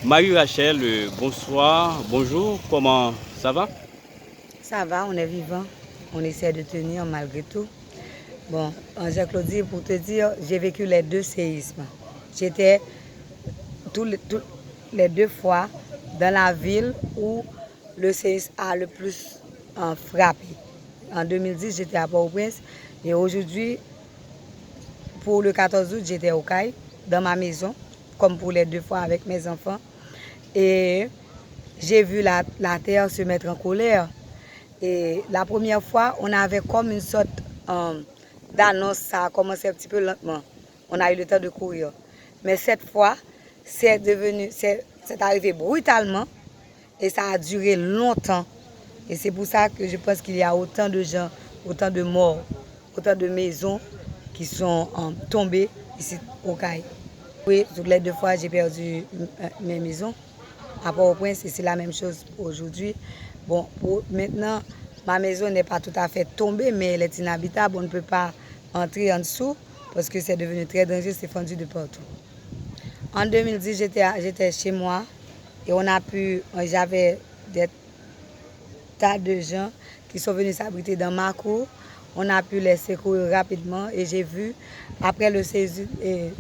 Marie-Rachel, bonsoir, bonjour, comment ça va? Ça va, on est vivant. On essaie de tenir malgré tout. Bon, Jean-Claude, pour te dire, j'ai vécu les deux séismes. J'étais tous les deux fois dans la ville où le séisme a le plus frappé. En 2010, j'étais à Port-au-Prince et aujourd'hui, pour le 14 août, j'étais au CAI, dans ma maison, comme pour les deux fois avec mes enfants. Et j'ai vu la terre se mettre en colère. Et la première fois, on avait comme une sorte d'annonce, ça a commencé un petit peu lentement. On a eu le temps de courir. Mais cette fois, c'est arrivé brutalement et ça a duré longtemps. Et c'est pour ça que je pense qu'il y a autant de gens, autant de morts, autant de maisons qui sont tombées ici au Caille. Oui, toutes les deux fois, j'ai perdu mes maisons. À Port-au-Prince, c'est la même chose aujourd'hui. Bon, maintenant, ma maison n'est pas tout à fait tombée, mais elle est inhabitable. On ne peut pas entrer en dessous parce que c'est devenu très dangereux, c'est fendu de partout. En 2010, j'étais chez moi et j'avais des tas de gens qui sont venus s'abriter dans ma cour. On a pu les secourir rapidement et j'ai vu, après le séisme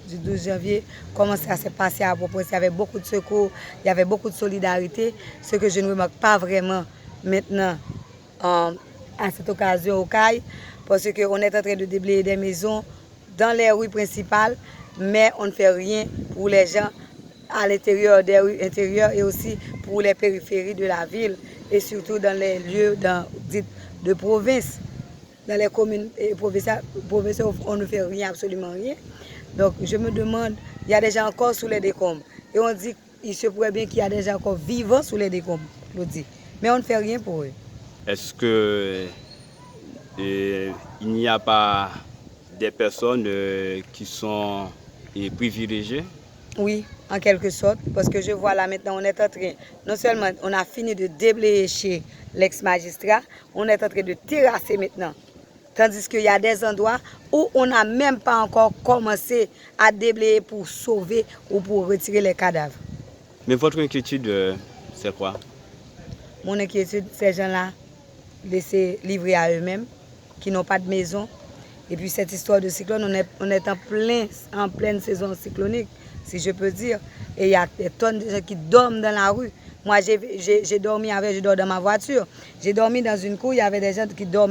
du 12 janvier, comment ça s'est passé à Port-au-Prince. Il y avait beaucoup de secours, il y avait beaucoup de solidarité, ce que je ne remarque pas vraiment maintenant à cette occasion au CAI, parce qu'on est en train de déblayer des maisons dans les rues principales, mais on ne fait rien pour les gens à l'intérieur des rues intérieures et aussi pour les périphéries de la ville et surtout dans les lieux de province. Dans les communes et provinciales, on ne fait rien, absolument rien. Donc je me demande, il y a des gens encore sous les décombres. Et on dit qu'il se pourrait bien qu'il y a des gens encore vivants sous les décombres, mais on ne fait rien pour eux. Est-ce que il n'y a pas des personnes qui sont privilégiées? Oui, en quelque sorte, parce que je vois là maintenant, on est en train, non seulement on a fini de déblayer chez l'ex-magistrat, on est en train de terrasser maintenant. Tandis qu'il y a des endroits où on n'a même pas encore commencé à déblayer pour sauver ou pour retirer les cadavres. Mais votre inquiétude, c'est quoi? Mon inquiétude, ces gens-là, laissés livrés à eux-mêmes, qui n'ont pas de maison. Et puis cette histoire de cyclone, on est en pleine saison cyclonique, si je peux dire. Et il y a des tonnes de gens qui dorment dans la rue. Moi, j'ai dormi je dors dans ma voiture. J'ai dormi dans une cour, il y avait des gens qui dorment.